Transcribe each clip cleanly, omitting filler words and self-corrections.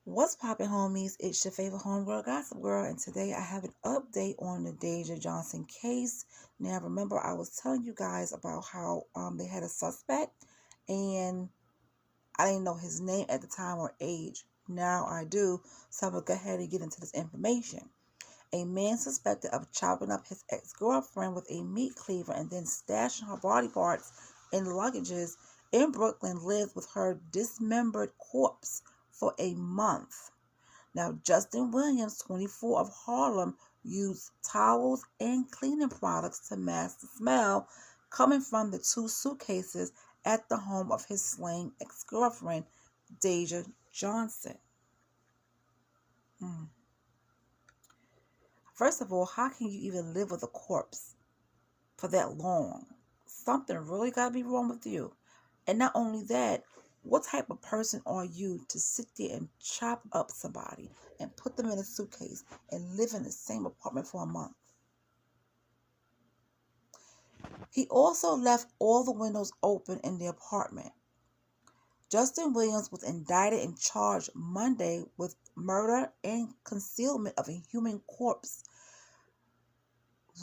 What's poppin', homies? It's your favorite homegirl, Gossip Girl, and today I have an update on the Dasia Johnson case. Now, remember, I was telling you guys about how they had a suspect, and I didn't know his name at the time or age. Now I do, so I'm gonna go ahead and get into this information. A man suspected of chopping up his ex-girlfriend with a meat cleaver and then stashing her body parts in luggages in Brooklyn lived with her dismembered corpse for a month. Now, Justin Williams, 24, of Harlem, used towels and cleaning products to mask the smell coming from the two suitcases at the home of his slain ex-girlfriend, Dasia Johnson. First of all, how can you even live with a corpse for that long? Something really got to be wrong with you. And not only that, what type of person are you to sit there and chop up somebody and put them in a suitcase and live in the same apartment for a month? He also left all the windows open in the apartment. Justin Williams was indicted and charged Monday with murder and concealment of a human corpse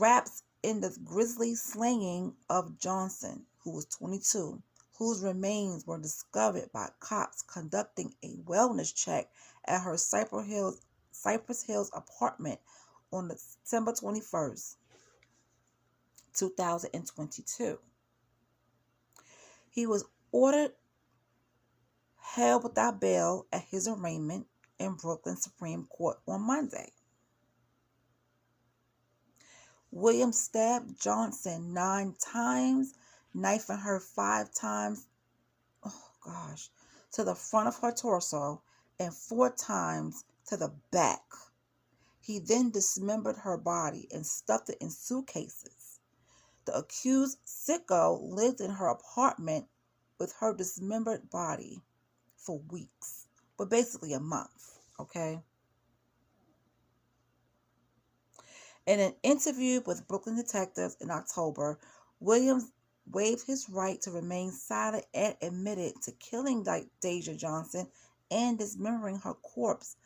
wrapped in the grisly slaying of Johnson, who was 22, whose remains were discovered by cops conducting a wellness check at her Cypress Hills apartment on September 21st, 2022. He was ordered held without bail at his arraignment in Brooklyn Supreme Court on Monday. Williams stabbed Johnson 9 times, knifing her 5 times, to the front of her torso and 4 times to the back. He then dismembered her body and stuffed it in suitcases. The accused sicko lived in her apartment with her dismembered body for weeks, but basically a month, okay? In an interview with Brooklyn detectives in October, Williams waived his right to remain silent and admitted to killing Dasia Johnson and dismembering her corpse,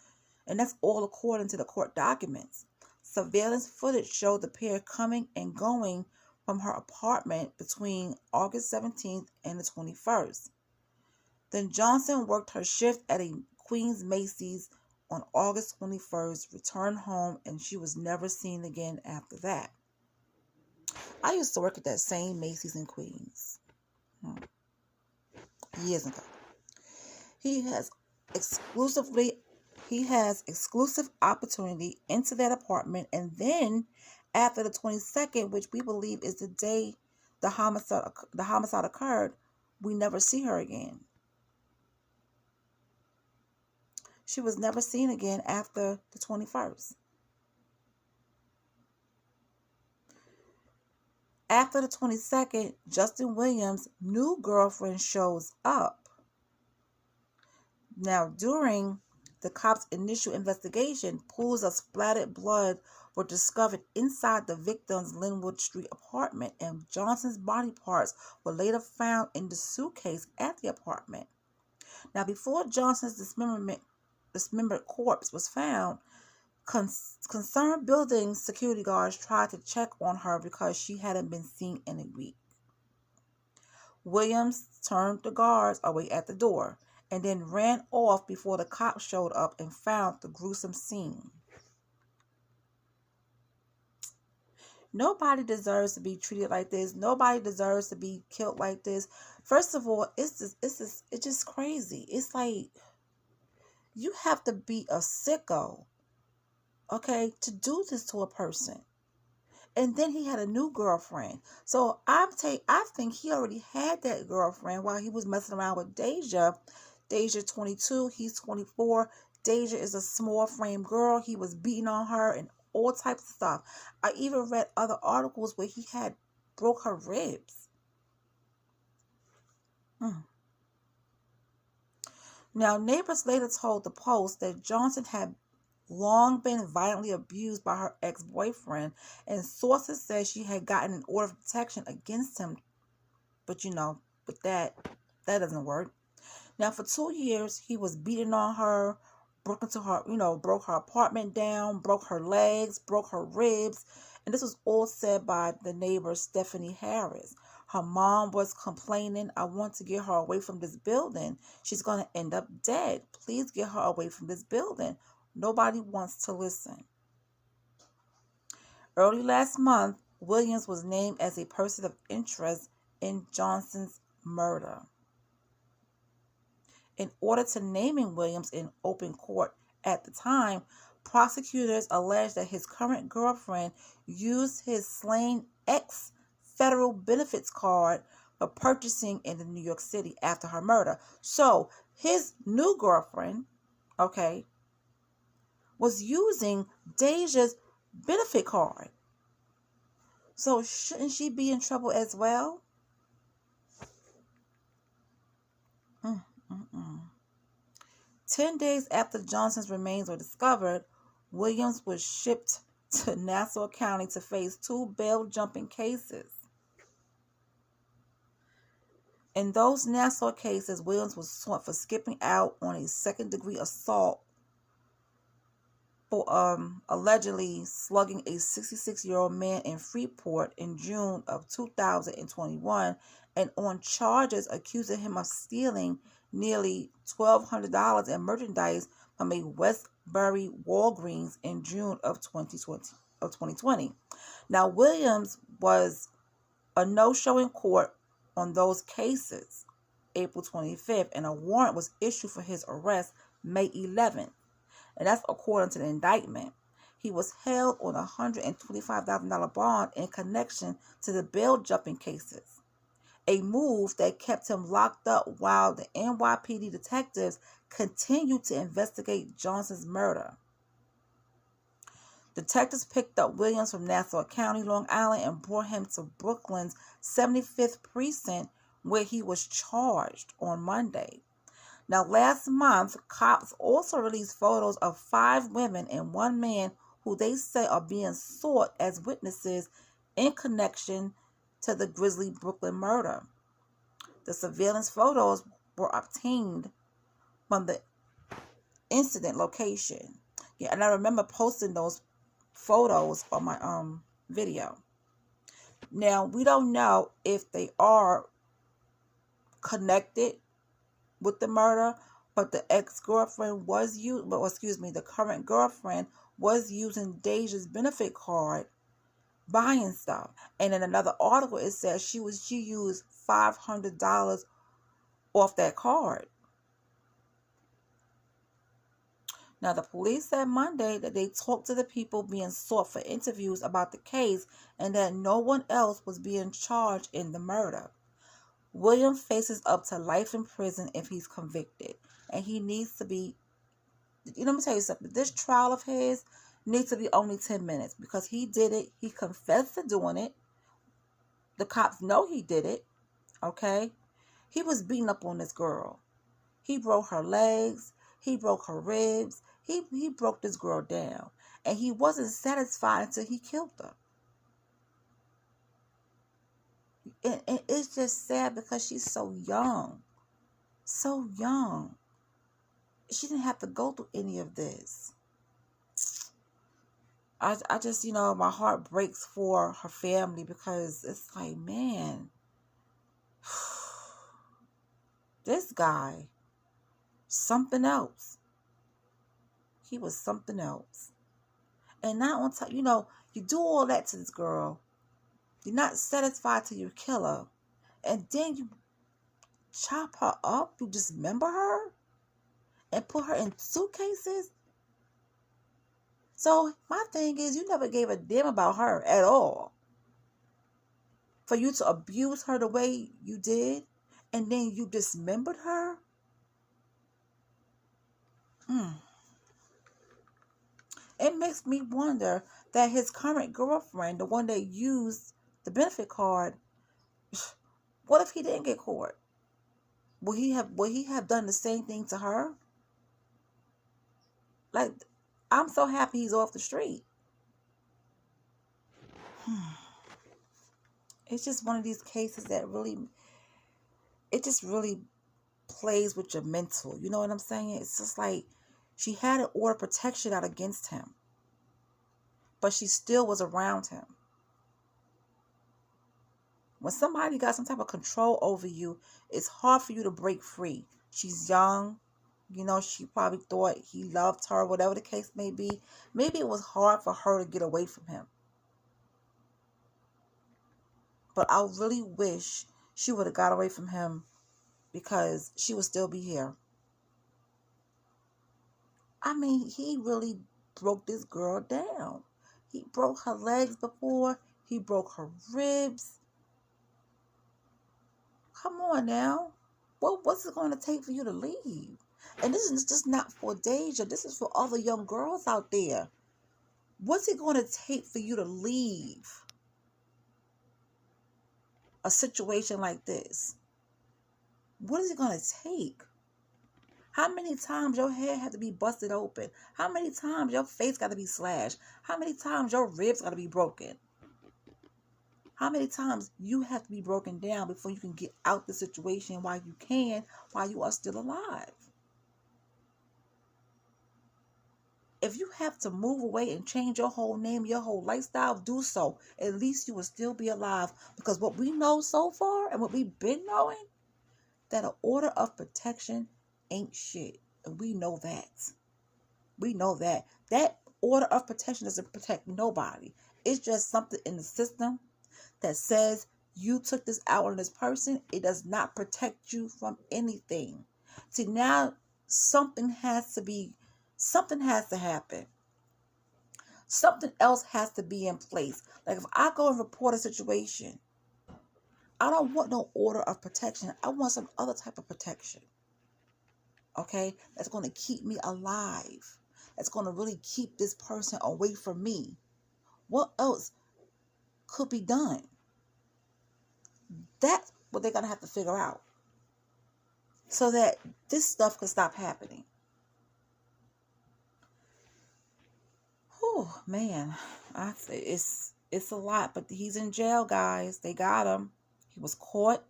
and that's all according to the court documents. Surveillance footage showed the pair coming and going from her apartment between August 17th and the 21st. Then Johnson worked her shift at a Queens Macy's on August 21st, returned home, and she was never seen again after that. I used to work at that same Macy's in Queens years ago. He has exclusive opportunity into that apartment, and then after the 22nd, which we believe is the day the homicide occurred, we never see her again. She was never seen again after the 21st. After the 22nd, Justin Williams' new girlfriend shows up. Now, during the cops' initial investigation, pools of splattered blood were discovered inside the victim's Linwood Street apartment, and Johnson's body parts were later found in the suitcase at the apartment. Now, before Johnson's dismembered corpse was found, concerned building security guards tried to check on her because she hadn't been seen in a week. Williams turned the guards away at the door and then ran off before the cops showed up and found the gruesome scene. Nobody deserves to be treated like this. Nobody deserves to be killed like this. First of all, it's just crazy. It's like, you have to be a sicko, okay, to do this to a person. And then he had a new girlfriend. So I think he already had that girlfriend while he was messing around with Dasia. Dasia 22, he's 24. Dasia is a small frame girl. He was beating on her and all types of stuff. I even read other articles where he had broke her ribs. Now, neighbors later told the Post that Johnson had long been violently abused by her ex-boyfriend, and sources said she had gotten an order of protection against him. But but that doesn't work. Now, for 2 years, he was beating on her, broke into her, broke her apartment down, broke her legs, broke her ribs. And this was all said by the neighbor, Stephanie Harris. Her mom was complaining, I want to get her away from this building. She's going to end up dead. Please get her away from this building. Nobody wants to listen. Early last month, Williams was named as a person of interest in Johnson's murder. In order to naming Williams in open court at the time, prosecutors alleged that his current girlfriend used his slain ex federal benefits card for purchasing in New York City after her murder. So his new girlfriend, was using Dasia's benefit card. So shouldn't she be in trouble as well? 10 days after Johnson's remains were discovered, Williams was shipped to Nassau County to face 2 bail-jumping cases. In those Nassau cases, Williams was sought for skipping out on a second-degree assault for allegedly slugging a 66-year-old man in Freeport in June of 2021, and on charges accusing him of stealing nearly $1,200 in merchandise from a Westbury Walgreens in June of 2020. Now, Williams was a no-show in court on those cases April 25th, and a warrant was issued for his arrest May 11th. And that's according to the indictment. He was held on a $125,000 bond in connection to the bail-jumping cases, a move that kept him locked up while the NYPD detectives continued to investigate Johnson's murder. Detectives picked up Williams from Nassau County, Long Island, and brought him to Brooklyn's 75th Precinct, where he was charged on Monday. Now, last month, cops also released photos of 5 women and 1 man who they say are being sought as witnesses in connection to the grisly Brooklyn murder. The surveillance photos were obtained from the incident location. Yeah, and I remember posting those photos on my video. Now, we don't know if they are connected with the murder, but the ex-girlfriend was the current girlfriend was using Dasia's benefit card buying stuff. And in another article it says she used $500 off that card. Now, the police said Monday that they talked to the people being sought for interviews about the case and that no one else was being charged in the murder. William faces up to life in prison if he's convicted. And he needs to be, let me tell you something. This trial of his needs to be only 10 minutes because he did it. He confessed to doing it. The cops know he did it. Okay? He was beating up on this girl. He broke her legs. He broke her ribs. He broke this girl down. And he wasn't satisfied until he killed her. And it's just sad because she's so young. So young. She didn't have to go through any of this. I just, my heart breaks for her family because it's like, man, this guy, something else. He was something else. And not on top, you do all that to this girl. You're not satisfied till you kill her. And then you chop her up. You dismember her. And put her in suitcases. So my thing is, you never gave a damn about her at all. For you to abuse her the way you did. And then you dismembered her. It makes me wonder that his current girlfriend, the one that used the benefit card, what if he didn't get caught? Would he have done the same thing to her? Like, I'm so happy he's off the street. It's just one of these cases that it just really plays with your mental. You know what I'm saying? It's just like, She had an order of protection out against him, but she still was around him. When somebody got some type of control over you, it's hard for you to break free. She's young. You know, she probably thought he loved her, whatever the case may be. Maybe it was hard for her to get away from him. But I really wish she would have got away from him, because she would still be here. I mean, he really broke this girl down. He broke her legs before. He broke her ribs. Come on now. What's it going to take for you to leave? And this is just not for Dasia. This is for other young girls out there. What's it going to take for you to leave a situation like this? What is it going to take? How many times your head had to be busted open? How many times your face got to be slashed? How many times your ribs got to be broken? How many times you have to be broken down before you can get out the situation while you are still alive? If you have to move away and change your whole name, your whole lifestyle, do so. At least you will still be alive. Because what we know so far and what we've been knowing, that an order of protection ain't shit. And we know that. We know that. That order of protection doesn't protect nobody. It's just something in the system that says you took this out on this person. It does not protect you from anything. See, now something has to happen. Something else has to be in place. Like if I go and report a situation, I don't want no order of protection. I want some other type of protection. Okay? That's going to keep me alive. That's going to really keep this person away from me. What else could be done? That's what they're going to have to figure out, so that this stuff can stop happening. Oh man, I say it's a lot, but he's in jail, guys. They got him. He was caught,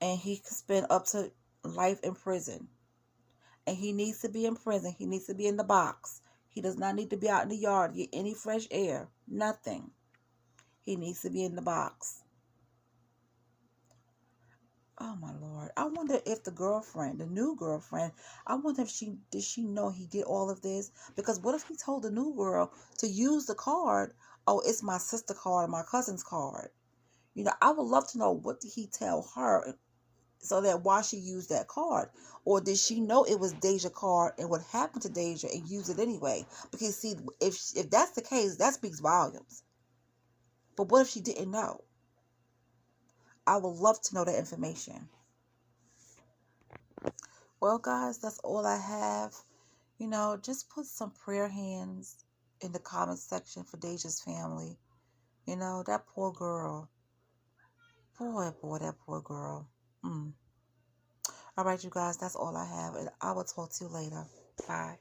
and he could spend up to life in prison. And he needs to be in prison. He needs to be in the box. He does not need to be out in the yard, get any fresh air. Nothing. He needs to be in the box. Oh my Lord. I wonder if the new girlfriend, I wonder if did she know he did all of this? Because what if he told the new girl to use the card? Oh, it's my sister card or my cousin's card. You know, I would love to know, what did he tell her, so that why she used that card? Or did she know it was Dasia's card and what happened to Dasia and use it anyway? Because see, if that's the case, that speaks volumes. But what if she didn't know? I would love to know that information. Well, guys, that's all I have. You know, just put some prayer hands in the comment section for Dasia's family. You know, that poor girl. Boy, that poor girl. All right, you guys, that's all I have. And I will talk to you later. Bye.